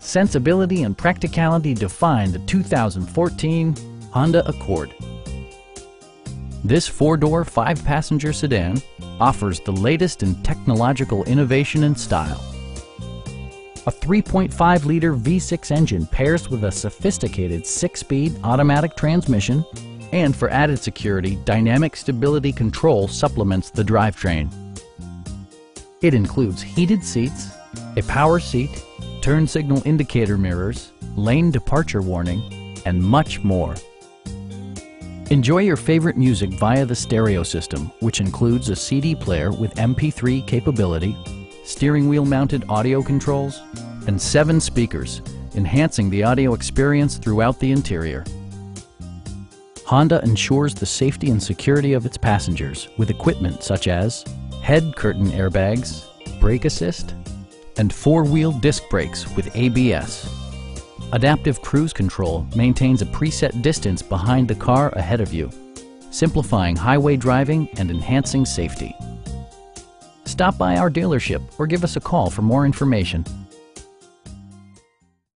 sensibility and practicality define the 2014 Honda Accord. This four-door, five-passenger sedan offers the latest in technological innovation and style. A 3.5-liter V6 engine pairs with a sophisticated six-speed automatic transmission, and for added security, dynamic stability control supplements the drivetrain. It includes heated seats, a power seat, turn signal indicator mirrors, lane departure warning, and much more. Enjoy your favorite music via the stereo system, which includes a CD player with MP3 capability, steering wheel mounted audio controls, and 7 speakers, enhancing the audio experience throughout the interior. Honda ensures the safety and security of its passengers with equipment such as head curtain airbags, brake assist, and 4-wheel disc brakes with ABS. Adaptive Cruise Control maintains a preset distance behind the car ahead of you, simplifying highway driving and enhancing safety. Stop by our dealership or give us a call for more information.